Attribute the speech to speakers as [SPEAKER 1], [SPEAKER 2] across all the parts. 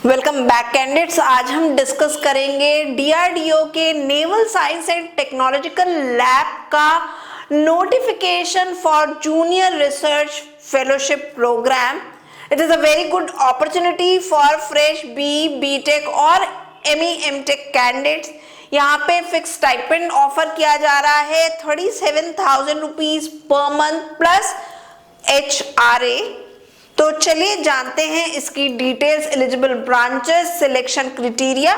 [SPEAKER 1] Welcome back candidates. आज हम discuss करेंगे डीआरडीओ के naval science and technological lab का notification for junior research fellowship programme. It is a very good opportunity for fresh BTech और MTech candidates. यहाँ पे fix stipend offer किया जा रहा है 37,000 rupees per month plus HRA। तो चलिए जानते हैं इसकी details, eligible branches, selection criteria.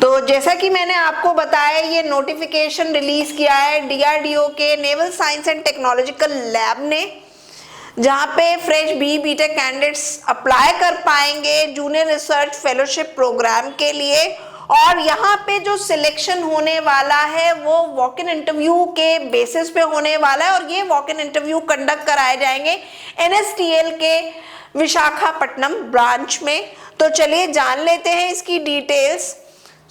[SPEAKER 1] तो जैसा कि मैंने आपको बताया, ये नोटिफिकेशन रिलीज किया है डीआरडीओ के naval science and technological lab ने, जहां पे फ्रेश बीटेक कैंडिडेट्स अप्लाई कर पाएंगे जूनियर रिसर्च फेलोशिप प्रोग्राम के लिए। और यहाँ पे जो सिलेक्शन होने वाला है वो वॉक इन इंटरव्यू के बेसिस पे होने वाला है, और ये वॉक इन इंटरव्यू कंडक्ट कराए जाएंगे NSTL के विशाखापट्टनम ब्रांच में। तो चलिए जान लेते हैं इसकी डिटेल्स।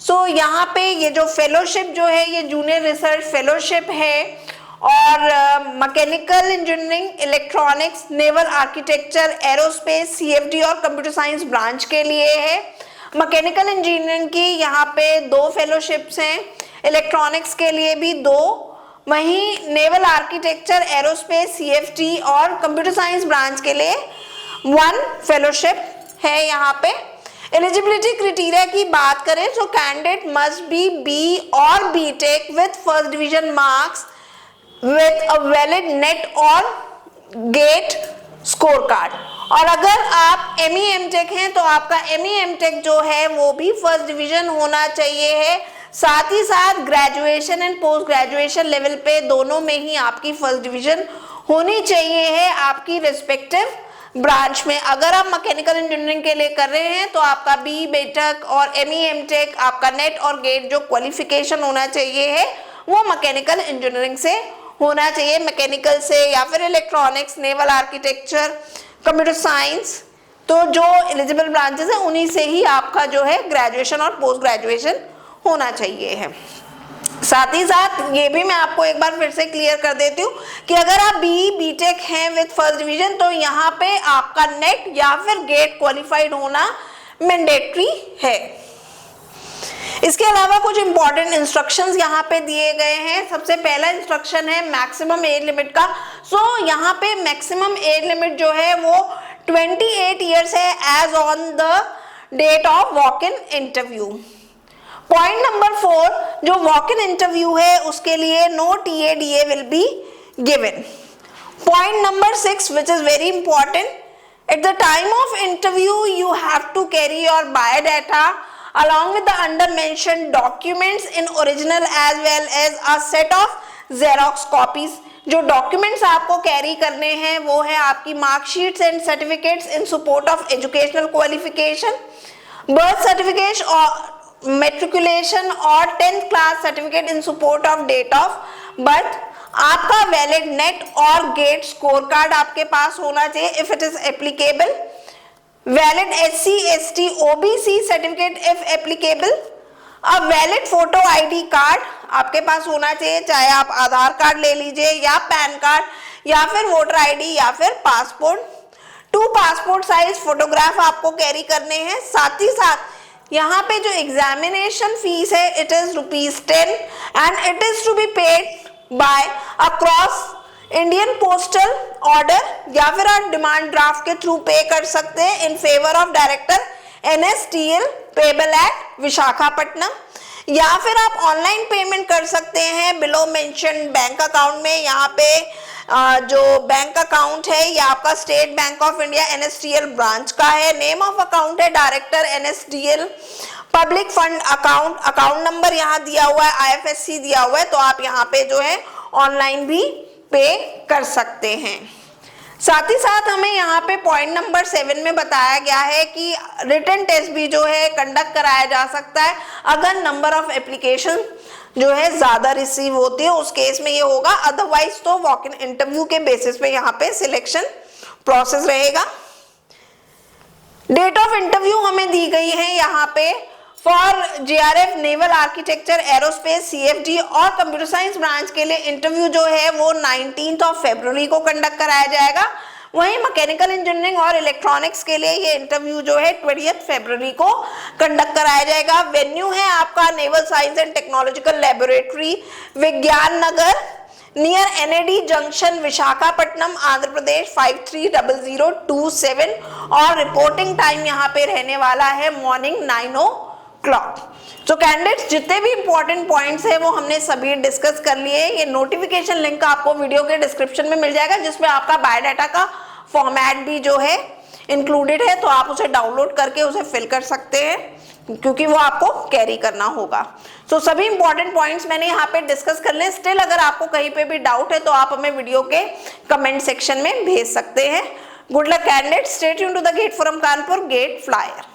[SPEAKER 1] सो यहाँ पे ये जो फेलोशिप जो है ये जूनियर रिसर्च फेलोशिप है, और mechanical engineering, electronics, naval architecture, aerospace, CFD और कंप्यूटर साइंस ब्रांच के लिए है। मैकेनिकल इंजीनियरिंग की यहाँ पे 2 फेलोशिप्स हैं, इलेक्ट्रॉनिक्स के लिए भी 2, वहीं नेवल आर्किटेक्चर, एरोस्पेस, CFD और कंप्यूटर साइंस ब्रांच के लिए 1 फेलोशिप है। यहाँ पे एलिजिबिलिटी क्राइटेरिया की बात करें तो कैंडिडेट मस्ट बी बी और BTech with first division marks with a valid NET और गेट स्कोर कार्ड। और अगर आप ME/MTech हैं तो आपका ME/MTech जो है वो भी फर्स्ट डिवीजन होना चाहिए है। साथ ही साथ graduation and post graduation level पे दोनों में ही आपकी फर्स्ट डिवीजन होनी चाहिए है आपकी रिस्पेक्टिव ब्रांच में। अगर आप मैकेनिकल इंजीनियरिंग के लिए कर रहे हैं तो आपका BTech और ME/MTech आपका नेट और गेट जो क्वालिफिकेशन होना चाहिए है वो मैकेनिकल इंजीनियरिंग से होना चाहिए, मैकेनिकल से या फिर electronics, naval architecture, computer science. तो जो एलिजिबल ब्रांचेस हैं उन्हीं से ही आपका जो है ग्रेजुएशन और पोस्ट ग्रेजुएशन होना चाहिए है। साथ ही साथ ये भी मैं आपको एक बार फिर से क्लियर कर देती हूँ कि अगर आप बीटेक हैं विद फर्स्ट डिवीजन तो यहाँ पे आपका नेट या फिर गेट क्वालिफाइड होना मैंडेटरी है। इसके अलावा कुछ इंपॉर्टेंट इंस्ट्रक्शंस यहाँ पे दिए गए हैं। सबसे पहला इंस्ट्रक्शन है मैक्सिमम एज लिमिट का। सो यहाँ पे मैक्सिमम एज लिमिट जो है वो 28 ईयर्स है age on the date of walk in interview. Point number 4, जो वॉक इन इंटरव्यू है उसके लिए no TADA will be given. Point number 6 which is very important, at the time of interview you have to carry your biodata along with the under mentioned documents in original as well as a set of Xerox copies। जो documents आपको carry करने हैं वो है आपकी marksheets and certificates in support of educational qualification, birth certificate और matriculation और 10th class certificate in support of date of birth. आपका वैलिड नेट और गेट स्कोर कार्ड आपके पास होना चाहिए if it is applicable, valid SC/ST OBC certificate if applicable, a valid photo ID card आपके पास होना चाहिए, चाहे आप आधार कार्ड ले लीजिए या पैन कार्ड या फिर वोटर ID या फिर पासपोर्ट। 2 पासपोर्ट साइज फोटोग्राफ आपको कैरी करने हैं। साथ ही साथ यहाँ पे जो एग्जामिनेशन फीस है it is ₹10 and it is to be paid by across Indian postal order या फिर आप डिमांड ड्राफ्ट के थ्रू पे कर सकते हैं in favour of director NSTL payable eight Visakhapatnam, या फिर आप ऑनलाइन पेमेंट कर सकते हैं बिलो मेंशन बैंक अकाउंट में। यहाँ पे जो बैंक अकाउंट है ये आपका state bank of India NSTL branch का है। नेम ऑफ अकाउंट है director NSTL public fund account. Account number यहाँ दिया हुआ है, IFSC दिया हुआ है, तो आप यहाँ पे जो है ऑनलाइन भी पे कर सकते हैं। साथ ही साथ हमें यहाँ पे पॉइंट नंबर 7 में बताया गया है कि रिटन टेस्ट भी जो है कंडक्ट कराया जा सकता है अगर नंबर ऑफ एप्लीकेशन जो है ज्यादा रिसीव होती है, उस केस में ये होगा। अदरवाइज तो वॉक इन इंटरव्यू के बेसिस पे यहाँ पे सिलेक्शन प्रोसेस रहेगा। डेट ऑफ इंटरव्यू हमें दी गई है यहाँ पे for JRF naval architecture, aerospace, CFD और कंप्यूटर साइंस ब्रांच के लिए इंटरव्यू जो है वो 19 फरवरी को कंडक्ट कराया जाएगा। वहीं मैकेनिकल इंजीनियरिंग और इलेक्ट्रॉनिक्स के लिए ये इंटरव्यू जो है 20 फरवरी को कंडक्ट कराया जाएगा। वेन्यू है आपका naval science and technological laboratory, Vigyan Nagar, near NAD junction, Visakhapatnam, Andhra Pradesh 530027 और रिपोर्टिंग टाइम यहाँ पे रहने वाला है मॉर्निंग 9 o'clock। तो कैंडिडेट्स जितने भी इंपॉर्टेंट पॉइंट्स है वो हमने सभी डिस्कस कर लिए। ये नोटिफिकेशन लिंक आपको वीडियो के डिस्क्रिप्शन में मिल जाएगा, जिसमें आपका बायोडाटा का फॉर्मेट भी जो है इंक्लूडेड है, तो आप उसे डाउनलोड करके उसे फिल कर सकते हैं क्योंकि वो आपको कैरी करना होगा। तो सभी इंपॉर्टेंट पॉइंट्स मैंने यहाँ पे डिस्कस कर लिए। स्टिल अगर आपको कहीं पे भी डाउट है तो आप हमें वीडियो के कमेंट सेक्शन में भेज सकते हैं। Good luck candidates, stay tuned to the GATE forum Kanpur, GATE flyer.